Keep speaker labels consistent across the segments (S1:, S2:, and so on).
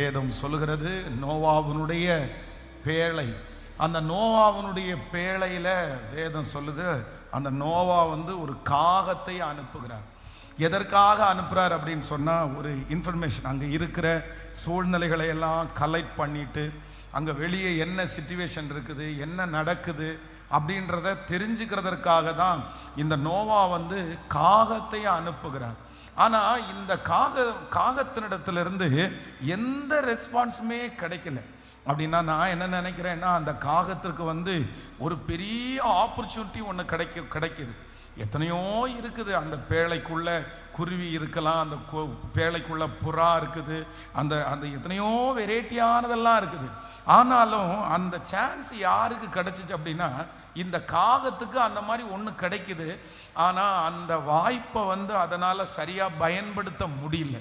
S1: வேதம் சொல்லுகிறது நோவாவினுடைய பேழை. அந்த நோவாவினுடைய பேழையில வேதம் சொல்லுது, அந்த நோவா ஒரு காகத்தை அனுப்புகிறார். எதற்காக அனுப்புகிறார் அப்படின்னு சொன்னால், ஒரு இன்ஃபர்மேஷன், அங்கே இருக்கிற சூழ்நிலைகளை எல்லாம் கலெக்ட் பண்ணிட்டு, அங்கே வெளியே என்ன சிச்சுவேஷன் இருக்குது, என்ன நடக்குது அப்படின்றத தெரிஞ்சுக்கிறதற்காக தான் இந்த நோவா காகத்தை அனுப்புகிறார். ஆனால் இந்த காகத்தினிடத்திலிருந்து எந்த ரெஸ்பான்ஸுமே கிடைக்கல. அப்படின்னா நான் என்ன நினைக்கிறேன்னா, அந்த காகத்திற்கு ஒரு பெரிய ஆப்பர்ச்சுனிட்டி ஒன்று கிடைக்குது. எத்தனையோ இருக்குது, அந்த பேழைக்குள்ள குருவி இருக்கலாம், அந்த பேழைக்குள்ள புறா இருக்குது, அந்த அந்த எத்தனையோ வெரைட்டியானதெல்லாம் இருக்குது. ஆனாலும் அந்த சான்ஸ் யாருக்கு கிடைச்சிச்சு அப்படின்னா, இந்த காகத்துக்கு அந்த மாதிரி ஒன்று கிடைக்குது. ஆனால் அந்த வாய்ப்பை அதனால் சரியாக பயன்படுத்த முடியல.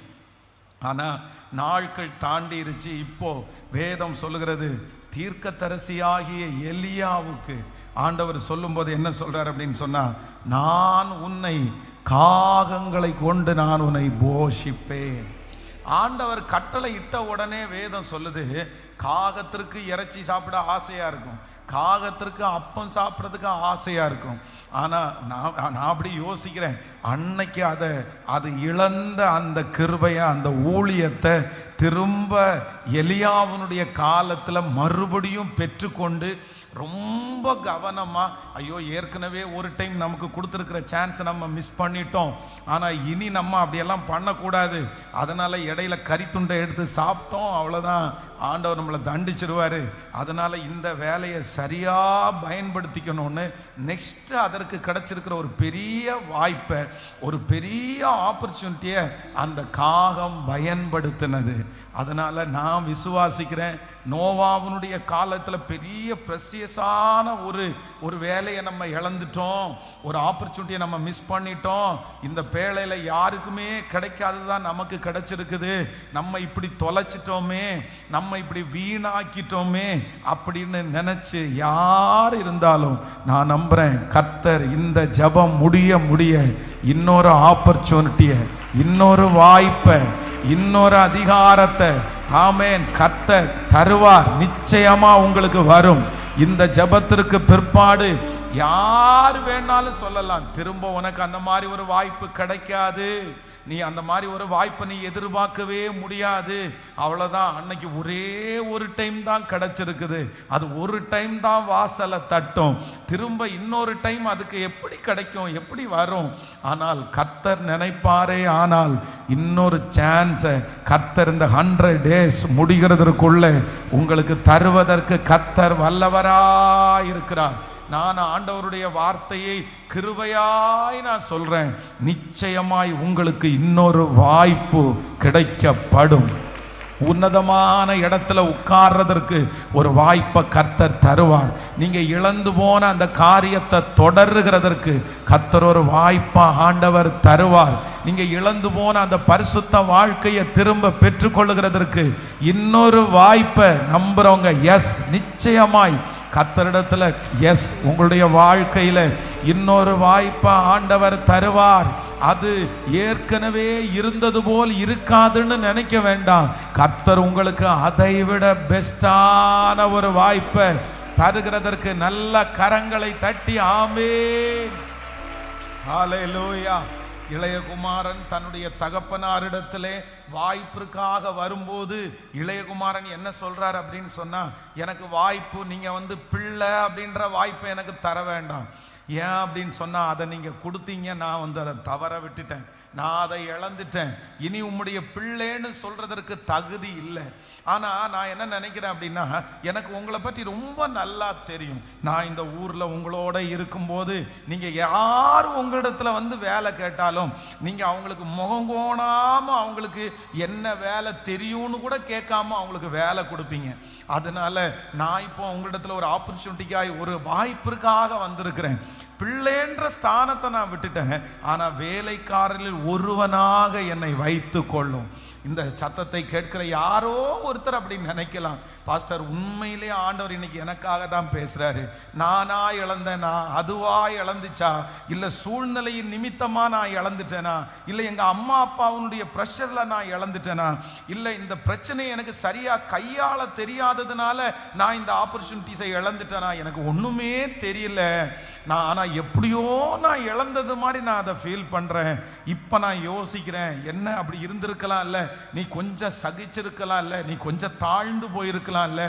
S1: ஆனால் நாட்கள் தாண்டிருச்சு. இப்போ வேதம் சொல்லுகிறது, தீர்க்கதரிசியாகிய எலியாவுக்கு ஆண்டவர் சொல்லும்போது என்ன சொல்றார் அப்படின்னு சொன்னா, நான் உன்னை காகங்களை கொண்டு நான் உன்னை போஷிப்பேன். ஆண்டவர் கட்டளை இட்ட உடனே வேதம் சொல்லுது, காகத்திற்கு இறைச்சி சாப்பிட ஆசையா இருக்கும், காகத்திற்கு அப்பம் சாப்பிட்றதுக்கு ஆசையா இருக்கும். ஆனால் நான் அப்படி யோசிக்கிறேன், அன்னைக்கு அது இழந்த அந்த கிருபையை, அந்த ஊழியத்தை திரும்ப எலியாவினுடைய காலத்தில் மறுபடியும் பெற்றுக்கொண்டு ரொம்ப கவனமாக, ஐயோ ஏற்கனவே ஒரு டைம் நமக்கு கொடுத்துருக்கிற சான்ஸை நம்ம மிஸ் பண்ணிட்டோம், ஆனால் இனி நம்ம அப்படியெல்லாம் பண்ணக்கூடாது, அதனால் இடையில கறித்துண்டை எடுத்து சாப்பிட்டோம், அவ்வளோதான், ஆண்டவர் நம்மளை தண்டிச்சிருவார், அதனால் இந்த வேலையை சரியாக பயன்படுத்திக்கணும்னு நெக்ஸ்ட் அதற்கு கிடைச்சிருக்கிற ஒரு பெரிய வாய்ப்பை, ஒரு பெரிய ஆப்பர்ச்சுனிட்டியை அந்த காகம் பயன்படுத்தினது. அதனால் நான் விசுவாசிக்கிறேன், நோவாவினுடைய காலத்தில் பெரிய பிரசியஸான ஒரு வேலையை நம்ம இழந்துட்டோம், ஒரு ஆப்பர்ச்சுனிட்டியை நம்ம மிஸ் பண்ணிட்டோம். இந்த பேழையில் யாருக்குமே கிடைக்காததான் நமக்கு கிடைச்சிருக்குது, நம்ம இப்படி தொலைச்சிட்டோமே, நம்ம இப்படி வீணாக்கிட்டோமே அப்படின்னு நினைச்சு யார் இருந்தாலும் நான் நம்புறேன், கர்த்தர் இந்த ஜெபம் முடிய இன்னொரு ஆப்பர்ச்சுனிட்டியை, இன்னொரு வாய்ப்பை, இன்னொரு அதிகாரத்தை ஆமென் கர்த்தர் தருவார். நிச்சயமா உங்களுக்கு வரும். இந்த ஜெபத்திற்கு பிற்பாடு யார் வேணாலும் சொல்லலாம், திரும்ப உனக்கு அந்த மாதிரி ஒரு வாய்ப்பு கிடைக்காது, நீ அந்த மாதிரி ஒரு வாய்ப்பை நீ எதிர்பார்க்கவே முடியாது, அவ்வளோதான், அன்னைக்கு ஒரே ஒரு டைம் தான் கிடைச்சிருக்குது, அது ஒரு டைம் தான் வாசலை தட்டும், திரும்ப இன்னொரு டைம் அதுக்கு எப்படி கிடைக்கும், எப்படி வரும்? ஆனால் கர்த்தர் நினைப்பாரே, ஆனால் இன்னொரு சான்ஸை கர்த்தர் இந்த 100 days முடிகிறதற்குள்ள உங்களுக்கு தருவதற்கு கர்த்தர் வல்லவராய் இருக்கிறார். நான் ஆண்டவருடைய வார்த்தையை கிருபையாய் நான் சொல்றேன், நிச்சயமாய் உங்களுக்கு இன்னொரு வாய்ப்பு கிடைக்கப்படும். உன்னதமான இடத்துல உட்கார்றதற்கு ஒரு வாய்ப்பை கர்த்தர் தருவார். நீங்க இழந்து போன அந்த காரியத்தை தொடருகிறதற்கு கர்த்தர் ஒரு வாய்ப்பை ஆண்டவர் தருவார். நீங்க இழந்து போன அந்த பரிசுத்த வாழ்க்கையை திரும்ப பெற்றுக்கொள்ளுகிறதற்கு இன்னொரு வாய்ப்பை நம்புறவங்க எஸ், நிச்சயமாய் கர்த்தரிடத்துல எஸ், உங்களுடைய வாழ்க்கையில இன்னொரு வாய்ப்பை ஆண்டவர் தருவார். அது ஏற்கனவே இருந்தது போல் இருக்காதுன்னு நினைக்க வேண்டாம். கர்த்தர் உங்களுக்கு அதை விட பெஸ்டான ஒரு வாய்ப்பை தருகிறதற்கு நல்ல கரங்களை தட்டி ஆமென், ஹல்லேலூயா. இளையகுமாரன் தன்னுடைய தகப்பனாரிடத்திலே வாய்ப்பிற்காக வரும்போது இளையகுமாரன் என்ன சொல்றார் அப்படின்னு சொன்னா, எனக்கு வாய்ப்பு, நீங்க பிள்ளை அப்படின்ற வாய்ப்பை எனக்கு தர வேண்டாம். ஏன் அப்படின்னு சொன்னா, அதை நீங்க கொடுத்தீங்க, நான் அதை தவற விட்டுட்டேன், நான் அதை இழந்துட்டேன், இனி உம்முடைய பிள்ளைன்னு சொல்றதற்கு தகுதி இல்லை. ஆனா நான் என்ன நினைக்கிறேன் அப்படின்னா, எனக்கு உங்களை பற்றி ரொம்ப நல்லா தெரியும். நான் இந்த ஊர்ல உங்களோட இருக்கும்போது நீங்க யார் உங்களிடத்துல வேலை கேட்டாலும் நீங்க அவங்களுக்கு முகம் கோணாம, அவங்களுக்கு என்ன வேலை தெரியும்னு கூட கேட்காம அவங்களுக்கு வேலை கொடுப்பீங்க. அதனால நான் இப்போ உங்களிடத்துல ஒரு ஆப்பர்ச்சுனிட்டிக்காய், ஒரு வாய்ப்பிற்காக வந்திருக்கிறேன். பிள்ளைன்ற ஸ்தானத்தை நான் விட்டுட்டேன், ஆனா வேலைக்காரரில் ஒருவனாக என்னை வைத்து கொள்ளும். இந்த சத்தத்தை கேட்கிற யாரோ ஒருத்தர் அப்படி நினைக்கலாம், பாஸ்டர் உண்மையிலே ஆண்டவர் இன்னைக்கு எனக்காக தான் பேசுறாரு. நானா இழந்தேனா, அதுவா இழந்துச்சா, இல்ல சூழ்நிலையின் நிமித்தமா நான் இழந்துட்டேனா, இல்ல எங்க அம்மா அப்பாவுடைய பிரஷர்ல நான் இழந்துட்டேனா, இல்ல இந்த பிரச்சனை எனக்கு சரியா கையாள தெரியாததுனால நான் இந்த ஆப்பர்ச்சுனிட்டிஸை இழந்துட்டேனா, எனக்கு ஒண்ணுமே தெரியல. நான் ஆனா எப்படியோ நான் இழந்தது மாதிரி நான் அதை ஃபீல் பண்றேன். இப்ப நான் யோசிக்கிறேன், என்ன அப்படி இருந்திருக்கலாம் இல்ல, நீ கொஞ்சம் சகிச்சிருக்கலாம் இல்ல, நீ கொஞ்சம் தாழ்ந்து போயிருக்கலாம் இல்ல.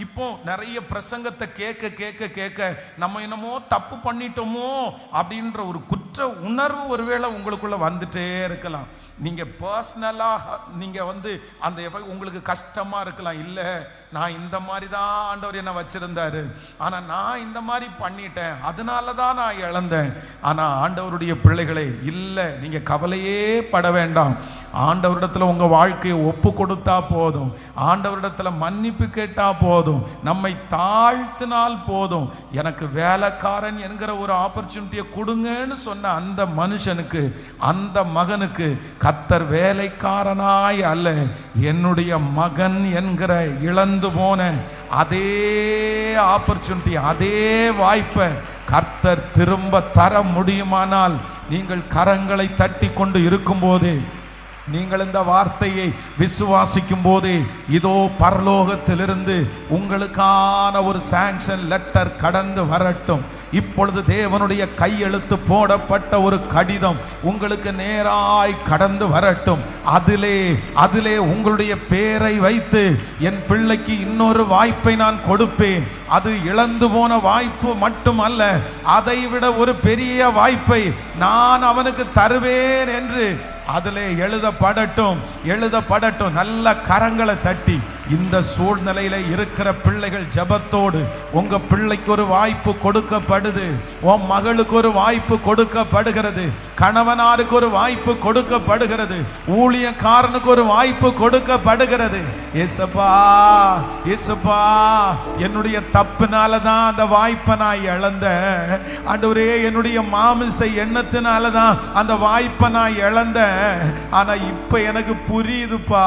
S1: இப்போ நிறைய பிரசங்கத்தை கேட்க கேட்க கேட்க நம்ம என்னமோ தப்பு பண்ணிட்டோமோ அப்படின்ற ஒரு குற்ற உணர்வு ஒருவேளை உங்களுக்குள்ள வந்துட்டே இருக்கலாம். நீங்க பர்சனலா நீங்க அந்த உங்களுக்கு கஷ்டமா இருக்கலாம். இல்ல நான் இந்த மாதிரி தான் ஆண்டவர் என்ன வச்சிருந்தாரு, ஆனா நான் இந்த மாதிரி பண்ணிட்டேன், அதனால தான் நான் இழந்தேன். ஆனா ஆண்டவருடைய பிள்ளைகளே, இல்ல நீங்க கவலையே பட வேண்டாம். ஆண்டவரிடத்துல உங்க வாழ்க்கையை ஒப்பு கொடுத்தா போதும், ஆண்டவரிடத்துல மன்னிப்பு கேட்டா போதும், நம்மை தாழ்த்தினால் போதும். எனக்கு வேலைக்காரன் என்கிற ஒரு ஆப்பர்ச்சுனிட்டியை கொடுங்கன்னு சொன்ன அந்த மனுஷனுக்கு, அந்த மகனுக்கு கர்த்தர் வேலைக்காரனாய் அல்ல, என்னுடைய மகன் என்கிற இழந்து போன அதே ஆப்பர்ச்சுனிட்டி, அதே வாய்ப்பை கர்த்தர் திரும்ப தர முடியுமானால், நீங்கள் கரங்களை தட்டி கொண்டு இருக்கும்போது, நீங்கள் இந்த வார்த்தையை விசுவாசிக்கும் போது, இதோ பரலோகத்திலிருந்து உங்களுக்கான ஒரு சாங்ஷன் லெட்டர் கடந்து வரட்டும். இப்பொழுது தேவனுடைய கையெழுத்து போடப்பட்ட ஒரு கடிதம் உங்களுக்கு நேராய் கடந்து வரட்டும். அதிலே உங்களுடைய பேரை வைத்து, என் பிள்ளைக்கு இன்னொரு வாய்ப்பை நான் கொடுப்பேன், அது இழந்து போன வாய்ப்பு மட்டுமல்ல, அதை விட ஒரு பெரிய வாய்ப்பை நான் அவனுக்கு தருவேன் என்று அதிலே எழுதப்படட்டும். நல்ல கரங்களை தட்டி, இந்த சூழ்நிலையில இருக்கிற பிள்ளைகள் ஜெபத்தோடு, உங்க பிள்ளைக்கு ஒரு வாய்ப்பு கொடுக்கப்படுது, உன் மகளுக்கு ஒரு வாய்ப்பு கொடுக்கப்படுகிறது, கணவனாருக்கு ஒரு வாய்ப்பு கொடுக்கப்படுகிறது, ஊழியக்காரனுக்கு ஒரு வாய்ப்பு கொடுக்கப்படுகிறது. ஏசப்பா, ஏசப்பா, என்னுடைய தப்புனால தான் அந்த வாய்ப்பை நான் இழந்தேன் ஆண்டவரே, என்னுடைய மாமிச எண்ணத்தினால தான் அந்த வாய்ப்பை நான் இழந்தேன். ஆனா இப்ப எனக்கு புரியுதுப்பா,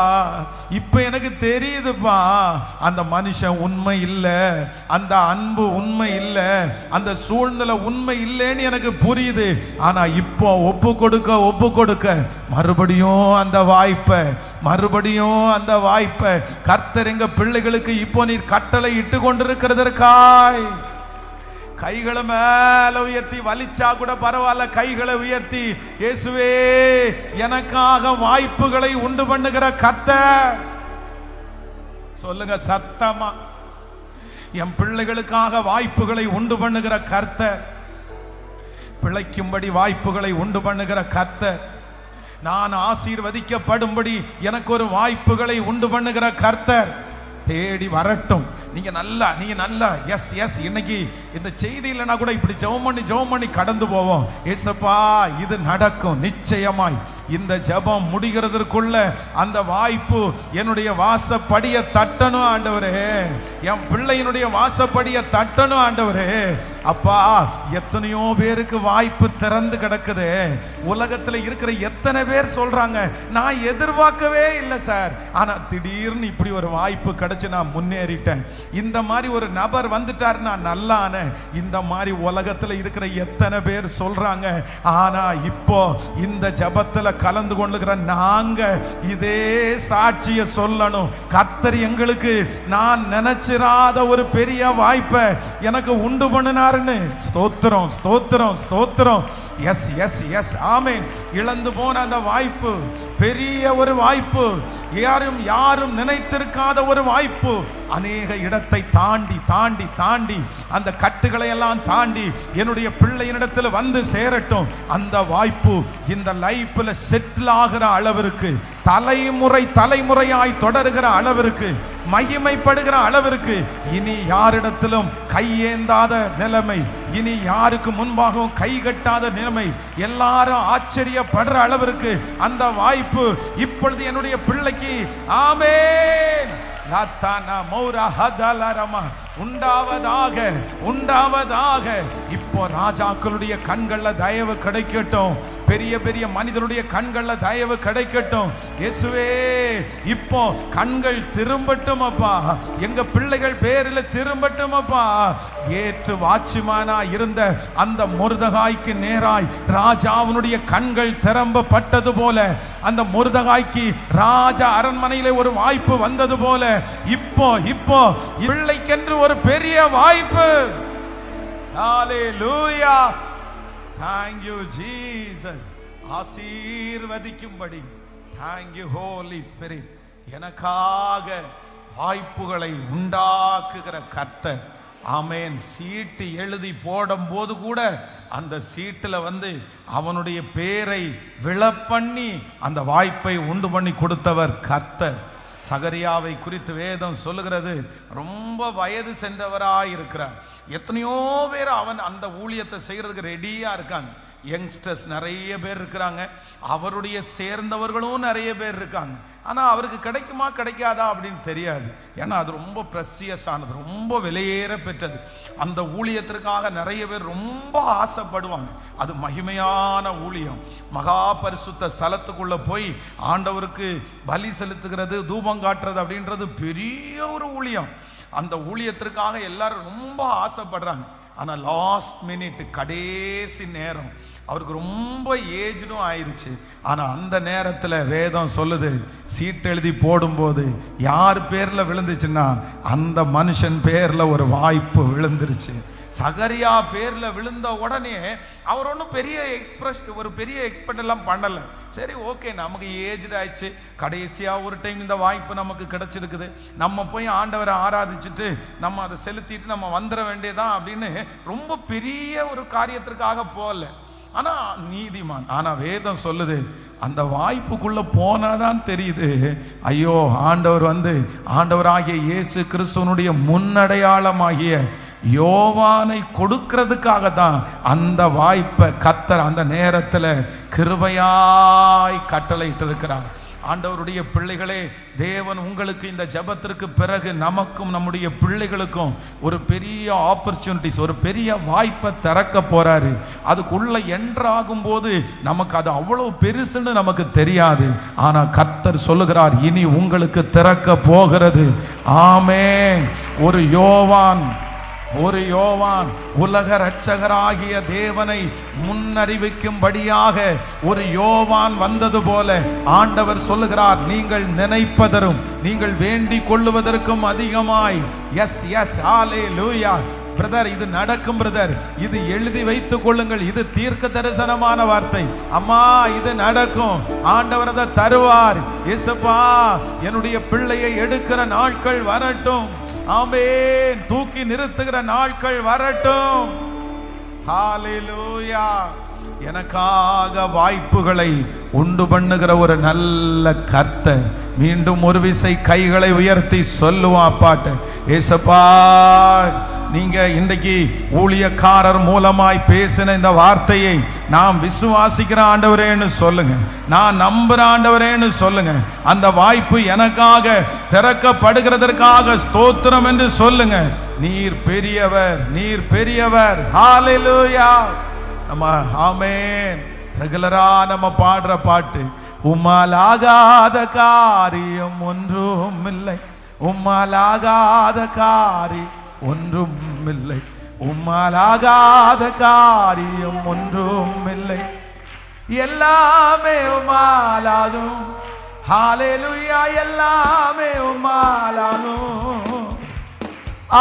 S1: இப்ப எனக்கு தெரியுதுப்பா, அந்த மனுஷன் உண்மை இல்ல, அந்த அன்பு உண்மை இல்ல, அந்த சூழ்நிலை உண்மை இல்லைன்னு எனக்கு புரியுது. ஆனா இப்போ ஒப்பு கொடுக்க மறுபடியும் அந்த வாய்ப்பை கர்த்தர் எங்க பிள்ளைகளுக்கு இப்போ நீர் கட்டளை இட்டு கொண்டிருக்கிறதற்காய் கைகளை மேல உயர்த்தி, வலிச்சா கூட பரவாயில்ல, கைகளை உயர்த்தி, இயேசுவே எனக்காக வாய்ப்புகளை உண்டு பண்ணுகிற கர்த்தர், சொல்லுங்க சத்தமா, என் பிள்ளைகளுக்காக வாய்ப்புகளை உண்டு பண்ணுகிற கர்த்தர், பிழைக்கும்படி வாய்ப்புகளை உண்டு பண்ணுகிற கர்த்தர், நான் ஆசீர்வதிக்கப்படும்படி எனக்கு ஒரு வாய்ப்புகளை உண்டு பண்ணுகிற கர்த்தர் தேடி வரட்டும். நீங்க நல்லா எஸ் இன்னைக்கு இந்த செய்தி இல்லைன்னா கூட இப்படி ஜெபம் பண்ணி கடந்து போவோம். ஏசப்பா, இது நடக்கும் நிச்சயமாய். இந்த ஜெபம் முடிகிறதற்குள்ள அந்த வாய்ப்பு என்னுடைய வாசப்படியை தட்டணும் ஆண்டவரே, என் பிள்ளையினுடைய வாசப்படியை தட்டணும் ஆண்டவரே. அப்பா, எத்தனையோ பேருக்கு வாய்ப்பு திறந்து கிடக்குது. உலகத்துல இருக்கிற எத்தனை பேர் சொல்றாங்க, நான் எதிர்பார்க்கவே இல்லை சார், ஆனா திடீர்னு இப்படி ஒரு வாய்ப்பு கிடைச்சு நான் முன்னேறிட்டேன், இந்த மாதிரி ஒரு நபர் வந்துட்டார், நான் நல்லான. இந்த மாதிரி உலகத்துல இருக்கிற எத்தனை பேர் சொல்றாங்க. ஆனா இப்போ இந்த ஜெபத்துல கலந்து கொள்ளுகிற நாங்க இதே சாட்சியை சொல்லணும். கர்த்தர் எங்களுக்கு நான் நினைச்சிராத ஒரு பெரிய வாய்ப்பை எனக்கு உண்டு பண்ணினாருன்னு. ஸ்தோத்திரம், ஸ்தோத்திரம், ஸ்தோத்திரம். எஸ் எஸ் எஸ், ஆமென். இழந்து போன அந்த வாய்ப்பு பெரிய ஒரு வாய்ப்பு, யாரும் நினைத்திருக்காத ஒரு வாய்ப்பு, அநேக இடத்தை தாண்டி தாண்டி தாண்டி அந்த கட்டுகளை எல்லாம் தாண்டி என்னுடைய பிள்ளையினிடத்தில் வந்து சேரட்டும். அந்த வாய்ப்பு இந்த லைஃப்ல செட்டில் ஆகிற அளவிற்கு, தலைமுறையாய் தொடருகிற அளவிற்கு, மகிமைப்படுகிற அளவிற்கு, இனி யாரிடத்திலும் கையேந்தாத நிலைமை, இனி யாருக்கு முன்பாகவும் கை கட்டாத நிலைமை, எல்லாரும் ஆச்சரியப்படுற அளவிற்கு அந்த வாய்ப்பு இப்பொழுது என்னுடைய பிள்ளைக்கு. ஆமென். உண்டாவதாக, உண்டாவதாக. இப்போ ராஜாக்களுடைய கண்கள்ல தயவு கிடைக்கட்டும், பெரிய பெரிய மனிதருடைய கண்கள்ல தயவு கிடைக்கட்டும். இயேசுவே, இப்போ கண்கள் திரும்பட்டும் அப்பா, எங்க பிள்ளைகள் பேரில் திரும்பட்டும் அப்பா. ஏற்று வாட்சிமானா இருந்த அந்த மொர்தெகாய்க்கு நேராய் ராஜாவினுடைய கண்கள் திறம்பப்பட்டது போல, அந்த மொர்தெகாய்க்கு ராஜா அரண்மனையிலே ஒரு வாய்ப்பு வந்தது போல, இப்போ இப்போ பிள்ளைக்கென்று ஒரு பெரிய வாய்ப்பு. ஹalleluya, thank you Jesus. ஆசீர்வதிக்கும்படி thank you Holy Spirit. எனக்காக வாய்ப்புகளை உண்டாக்குகிற கர்த்தர். ஆமென். சீட்டு எழுதி போடும் போது கூட அந்த சீட்டுல அவனுடைய பேரை விழப்பண்ணி அந்த வாய்ப்பை உண்டு பண்ணி கொடுத்தவர் கர்த்தர். சகரியாவை குறித்து வேதம் சொல்லுகிறது, ரொம்ப வயது சென்றவராய் இருக்கிறார். எத்தனையோ பேர் அந்த ஊழியத்தை செய்யறதுக்கு ரெடியா இருக்காங்க. யங்ஸ்டர்ஸ் நிறைய பேர் இருக்கிறாங்க, அவருடைய சேர்ந்தவர்களும் நிறைய பேர் இருக்காங்க. ஆனால் அவருக்கு கிடைக்குமா கிடைக்காதா அப்படின்னு தெரியாது. ஏன்னா அது ரொம்ப ப்ரெஷியஸ் ஆனது, ரொம்ப விலையேற பெற்றது. அந்த ஊழியத்திற்காக நிறைய பேர் ரொம்ப ஆசைப்படுவாங்க. அது மகிமையான ஊழியம். மகா பரிசுத்த ஸ்தலத்துக்குள்ள போய் ஆண்டவருக்கு பலி செலுத்துகிறது, தூபம் காட்டுறது அப்படின்றது பெரிய ஒரு ஊழியம். அந்த ஊழியத்திற்காக எல்லாரும் ரொம்ப ஆசைப்படுறாங்க. ஆனால் லாஸ்ட் மினிட், கடைசி நேரம், அவருக்கு ரொம்ப ஏஜ்டும் ஆயிடுச்சு. ஆனால் அந்த நேரத்தில் வேதம் சொல்லுது, சீட்டு எழுதி போடும்போது யார் பேரில் விழுந்துச்சுன்னா அந்த மனுஷன் பேரில் ஒரு வாய்ப்பு விழுந்துருச்சு. சகரியா பேர்ல விழுந்த உடனே அவர் ஒன்றும் பெரிய எக்ஸ்பெக்ட் எல்லாம் பண்ணல. சரி, ஓகே, நமக்கு ஏஜ் ஆயிடுச்சு, கடைசியா ஒரு டைம் இந்த வாய்ப்பு நமக்கு கிடைச்சிருக்குது, நம்ம போய் ஆண்டவரை ஆராதிச்சுட்டு நம்ம அதை செலுத்திட்டு நம்ம வந்துட வேண்டியதான் அப்படின்னு ரொம்ப பெரிய ஒரு காரியத்திற்காக போகல. ஆனா நீதிமான். ஆனா வேதம் சொல்லுது, அந்த வாய்ப்புக்குள்ள போனாதான் தெரியுது, ஐயோ, ஆண்டவர் ஆண்டவராகிய இயேசு கிறிஸ்துவனுடைய முன்னடையாளமாகிய யோவானை கொடுக்கிறதுக்காக தான் அந்த வாய்ப்பை கர்த்தர் அந்த நேரத்தில் கிருபையாய் கட்டளையிட்டு இருக்கிறார். ஆண்டவருடைய பிள்ளைகளே, தேவன் உங்களுக்கு இந்த ஜெபத்திற்கு பிறகு நமக்கும் நம்முடைய பிள்ளைகளுக்கும் ஒரு பெரிய ஆப்பர்ச்சுனிட்டிஸ், ஒரு பெரிய வாய்ப்பை திறக்க போறாரு. அதுக்குள்ள என்ட்ராகும் போது நமக்கு அது அவ்வளவு பெருசுன்னு நமக்கு தெரியாது. ஆனா கர்த்தர் சொல்லுகிறார், இனி உங்களுக்கு திறக்க போகிறது. ஆமென். ஒரு யோவான் உலக இரட்சகராகிய தேவனை முன்னறிவிக்கும்படியாக ஒரு யோவான் வந்தது போல ஆண்டவர் சொல்லுகிறார், நீங்கள் நினைப்பதரும் நீங்கள் வேண்டிக் கொள்ளுவதற்கும் அதிகமாய். எஸ் எஸ், ஹalleluya. பிரதர், இது நடக்கும் பிரதர், இது எழுதி வைத்துக் கொள்ளுங்கள். இது தீர்க்க தரிசனமான வார்த்தை. அம்மா, இது நடக்கும். ஆண்டவர் அதை தருவார். இயேசுப்பா, என்னுடைய பிள்ளையை எடுக்கிற நாட்கள் வரட்டும். ஆமென். தூக்கி நிறுத்துகிற நாட்கள் வரட்டும். ஹalleluya. எனக்காக வாய்ப்புகளை உண்டு பண்ணுகிற ஒரு நல்ல கர்த்தர். மீண்டும் ஒரு விசை கைகளை உயர்த்தி சொல்லுவான் அப்பாட்ட, ஏசப்பா, நீங்க இன்றைக்கு ஊழியக்காரர் மூலமாய் பேசின இந்த வார்த்தையை நான் விசுவாசிக்கிற ஆண்டவரேன்னு சொல்லுங்க, நான் நம்புற ஆண்டவரேன்னு சொல்லுங்க. அந்த வாய்ப்பு எனக்காக திறக்கப்படுகிறதற்காக ஸ்தோத்திரம் என்று சொல்லுங்க. நீர் பெரியவர், நீர் பெரியவர். ஹalleluya. நம்ம ஆமென். ரெகுலரா நம்ம பாடுற பாட்டு, உம்மாலாகாத காரியம் ஒன்றும் இல்லை, உம்மாலாகாத காரியம் ஒன்றும் இல்லை, உம்மாலாகாத காரியம் ஒன்றும் இல்லை, எல்லாமே உம்மாலாகும். ஹalleluya. எல்லாமே உம்மாலாகும்.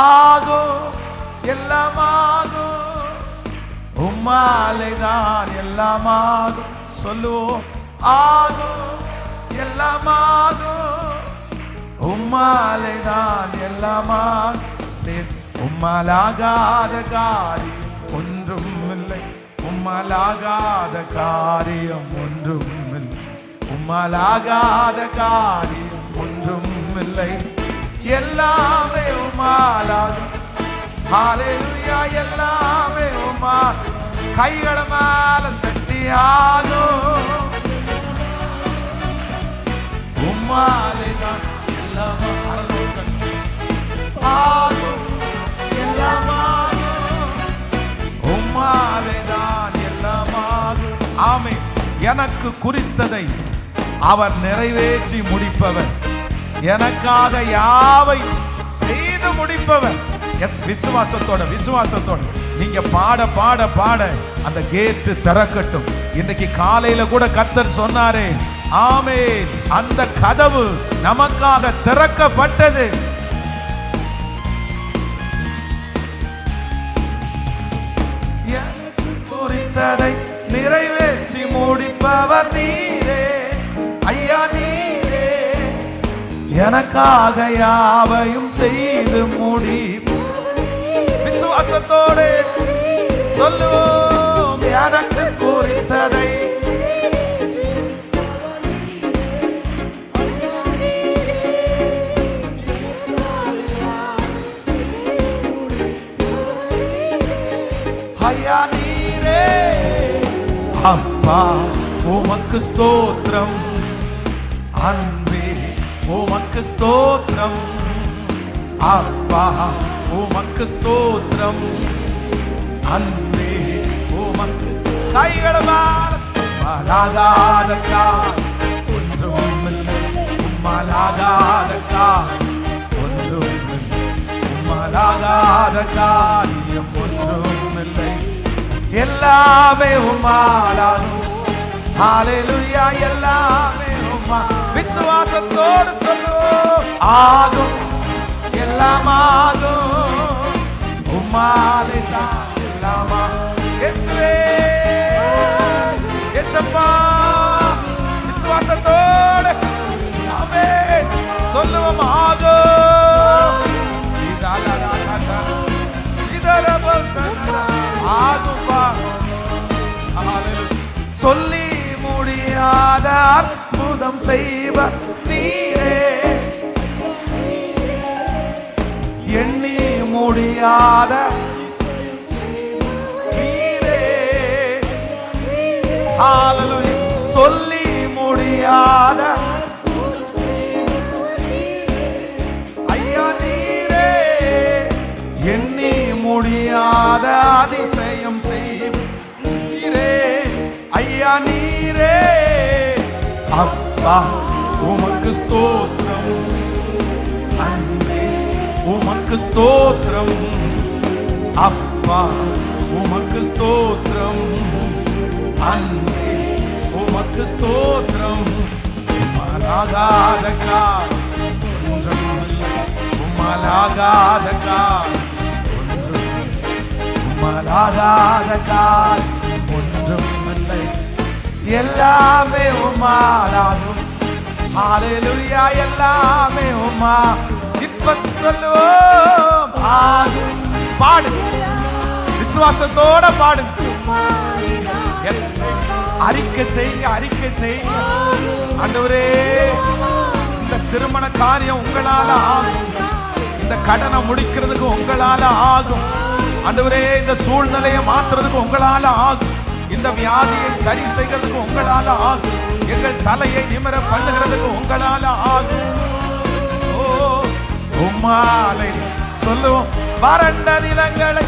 S1: ஆகும், எல்லாம் ஆகும், உம்மாலே தான் எல்லாம் ஆகும். சொல்லுவோம், ஆகும், எல்லாம் ஆகும், உம்மாலே தான் எல்லாம் ஆகும். உம்மாலாகாத காரியம் ஒன்றும் இல்லை, உம்மாலாகாத காரியம் ஒன்றும் இல்லை, உம்மாலாகாத காரியம் ஒன்றும் இல்லை, எல்லாமே உம்மாலாகும். ஹalleluya. எல்லாமே உம்மா. கைகள மேல தட்டி ஆகும், உம்மாலே தான் எல்லாம் ஆகும். எனக்கு குறித்ததை அவர் நிறைவேற்றி முடிப்பவர், எனக்காக யாவை செய்து முடிப்பவர். எஸ், விசுவாசத்தோட நீங்க பாட பாட பாட அந்த கேட்டு திறக்கட்டும். இன்னைக்கு காலையில கூட கர்த்தர் சொன்னாரே, ஆமென், அந்த கதவு நமக்காக திறக்கப்பட்டது. எனக்கு குறித்ததை நிறைவேற்றி முடிப்பவர் நீரே, ஐயா நீரே, எனக்காக யாவையும் செய்து முடி. விசுவாசத்தோடு சொல்லுவோம், எனக்கு குறித்ததை ஐயா நீரே. அப்பா உமக்கு ஸ்தோத்திரம், அன்பே உமக்கு ஸ்தோத்திரம், அப்பா உமக்கு ஸ்தோத்திரம், அன்பே உமக்கு. கைகளமால் உம்மாலாகாதக்கா ஒன்றுமில்லை, உம்மாலாகாதக்கா ஒன்றுமில்லை, உம்மாலாகாத காரியம் ஒன்றுமில்லை, எல்லாமே உம்மாலாகும். ஹல்லேலூயா, எல்லாமே உம்மா. விசுவாசத்தோடு சொல்லுவோம், ஆகும், எல்லாம் ஆகும், உம்மாலே தான் எல்லாமா. இயேசுவே, இயேசப்பா, விசுவாசத்தோடு ஆமென் சொல்லுவோம், ஆகும், ஆகும்பா. சொல்லி முடியாத அற்புதம் செய்வர் நீரே, எண்ணி முடியாத நீரே. ஹல்லேலூயா, சொல்லி முடியாத ஐயா நீரே, எண்ணி முடியாத அதிசயம் செய்யும் நீரே, ஐயா நீரே. அப்பா உமக்கு ஸ்தோத்திரம், அன்பே உமக்கு ஸ்தோத்திரம், அப்பா உமக்கு ஸ்தோத்திரம், அன்பே உமக்கு ஸ்தோத்திரம். உம்மாலாகாத காரியம் ஒன்றுமில்லை, உம்மாலாகாத காரியம் ஒன்றுமில்லை, உம்மாலாகாத காரியம் ஒன்றுமில்லை, எல்லாமே உம்மாலாகும். ஹல்லேலூயா, எல்லாமே உம்மா. இப்ப சொல்லுவோம், ஆகும். பாடு, விசுவாசத்தோட பாடு, அறிக்கை செய்யுங்க, அறிக்கை செய்யுங்க. ஆண்டவரே, இந்த திருமண காரியம் உங்களால ஆகும், இந்த கடனை முடிக்கிறதுக்கு உங்களால ஆகும். ஆண்டவரே, இந்த சூழ்நிலையை மாற்றுறதுக்கு உங்களால ஆகும், இந்த வியாதியை சரி செய்கிறதுக்கு உங்களால ஆகும், எங்கள் தலையை நிமிர பண்ணுகிறதுக்கு உங்களால ஆகும். ஓ உம்மாலை சொல்லுவோம், வறண்ட நிலங்களை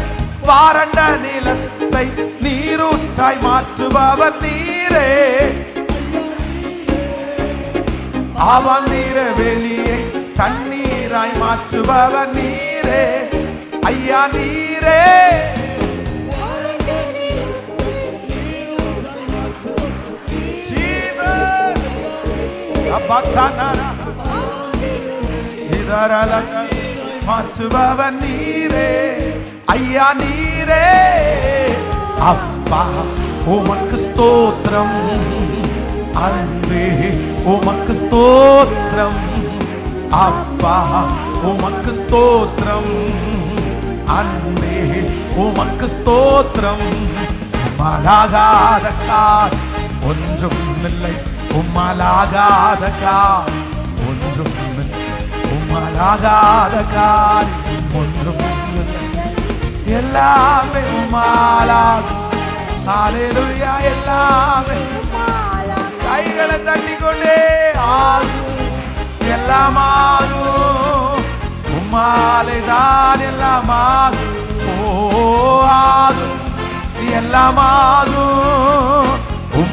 S1: வறண்ட நிலத்தை நீரூற்றாய் மாற்றுபவர் நீரே, அவன் நீர வெளியை தண்ணீராய் மாற்றுபவர் நீரே, ஐயா நீரே. மாற்றுபவர் நீரே, ஐயா நீரே. அப்பா உமக்கு ஸ்தோத்திரம், அன்பே உமக்கு ஸ்தோத்திரம், அப்பா உமக்கு ஸ்தோத்திரம், அன்பே உமக்கு ஸ்தோத்திரம். உம்மாலாகாத காரியம் ஒன்றுமில்லை, உம்மாலாகாத காரியம் ஒன்றுமில்லை, உம்மாலாகாத காரியம் ஒன்றுமில்லை, எல்லாமே உம்மாலாகும். ஹல்லேலூயா, எல்லாமே. கைகளை தட்டிக்கொண்டே ஆகும், எல்லாம் ஆகும், உம்மாலே தான் எல்லாம் ஆகும். ஓ ஆகும், எல்லாம் ஆகும்,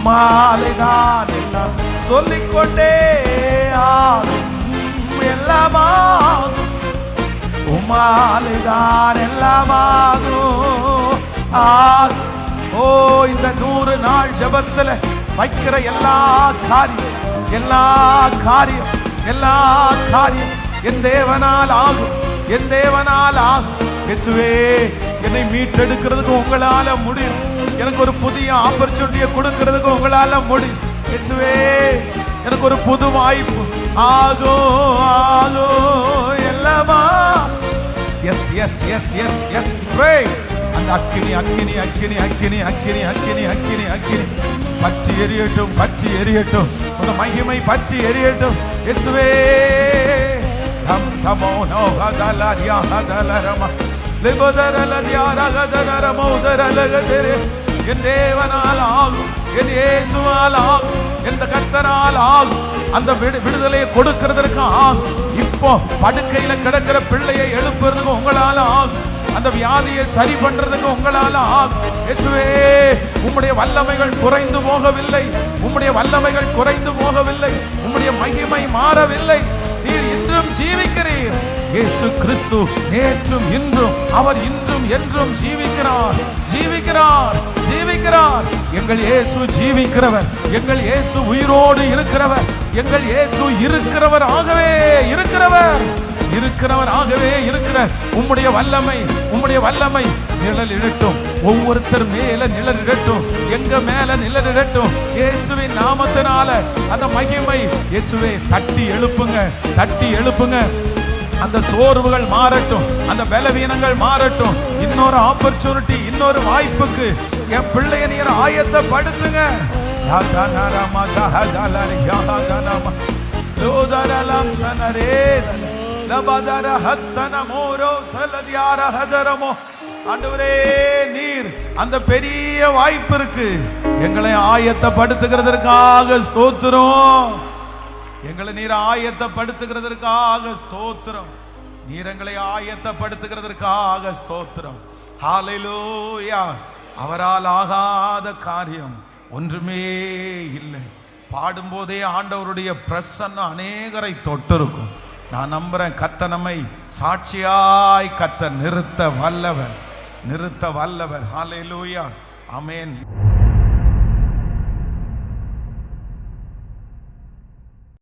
S1: உம்மாலேதான் எல்லாம் சொல்லிக்கொண்டே ஆகும், எல்லாமாகும், உம்மாலேதான் எல்லாமாகும் ஆகும். ஓ, இந்த 100 நாள் ஜெபத்துல வைக்கிற எல்லா காரியம் என் தேவனால் ஆகும், என் தேவனால் ஆகும். இயேசுவே, என்னை மீட்டெடுக்கிறதுக்கு உங்களால முடியும். எனக்கு ஒரு புதிய ஆப்பர்ச்சுனிட்டியை கொடுக்கிறதுக்கு உங்களால முடியும். இயேசுவே, எனக்கு ஒரு புது வாய்ப்பு ஆகும் எல்லாமா. எஸ் எஸ் எஸ் எஸ் எஸ் ப்ரே. அந்த அக்கினி அக்கினி அக்கினி அக்கினி அக்கினி அக்கினி அக்கினி அக்கினி பற்றி எரியட்டும், பற்றி எரியட்டும். உங்க மகிமை பற்றி எரியட்டும். இயேசுவே, தம் தமோனோ ஹதலரியா ஹதலரமா லிபதரலதியாரகதரமௌதரலகதரே. என் தேவனால் ஆகும், என் இயேசுவால் ஆகும், எந்த கர்த்தரால் ஆகும். அந்த விடுதலையை கொடுக்கிறதற்கு ஆகும். இப்போ படுக்கையில கிடக்கிற பிள்ளையை எழுப்புறதுக்கு உங்களால ஆகும். அந்த வியாதியை சரி பண்றதுக்கு உங்களால ஆகும். இயேசுவே, உம்முடைய வல்லமைகள் குறைந்து போகவில்லை, உம்முடைய வல்லமைகள் குறைந்து போகவில்லை, உம்முடைய மகிமை மாறவில்லை. நீர் இன்றும் ஜீவிக்கிறீர். இயேசு கிறிஸ்து நேற்றும் இன்றும் அவர் இன்றும் என்றும் ஜீவிக்கிறார், ஜீவிக்கிறார், ஜீவிக்கிறார். எங்கள் இயேசு ஜீவிக்கிறவர், எங்கள் இயேசு உயிரோடு இருக்கிறவர், எங்கள் இயேசு இருக்கிறவராகவே இருக்கிறவர், இருக்கிறவராகவே இருக்கிற உம்முடைய வல்லமை, உம்முடைய வல்லமை நிழலிடட்டும். ஒவ்வொருத்தர் மேல நிழலிடட்டும், எங்க மேல நிழலிடட்டும். இயேசுவின் நாமத்தினால அந்த மகிமை. இயேசுவே, தட்டி எழுப்புங்க, தட்டி எழுப்புங்க. அந்த சோர்வுகள் மாறட்டும், அந்த பலவீனங்கள் மாறட்டும். இன்னொரு ஆப்பர்ச்சுனிட்டி, இன்னொரு வாய்ப்புக்கு என் பிள்ளைய நீர் ஆயத்தப்படுத்துங்க. ஆண்டவரே, நீர் அந்த பெரிய வாய்ப்பிற்கு எங்களை ஆயத்தப்படுத்துகிறதற்காக ஸ்தோத்திரம். எங்களை நீர் ஆயத்தப்படுத்துகிறதற்காக ஸ்தோத்திரம். நீர் எங்களை ஆயத்தப்படுத்துகிறதற்காக ஸ்தோத்திரம். ஹல்லேலூயா. அவரால் ஆகாத காரியம் ஒன்றுமே இல்லை. பாடும்போதே ஆண்டவருடைய பிரசன்னம் அநேகரை தொட்டிருக்கும். நான் நம்புறேன், கர்த்தர் நம்மை சாட்சியாய் கர்த்தர் நிறுத்த வல்லவர், நிறுத்த வல்லவர். ஹல்லேலூயா. ஆமென்.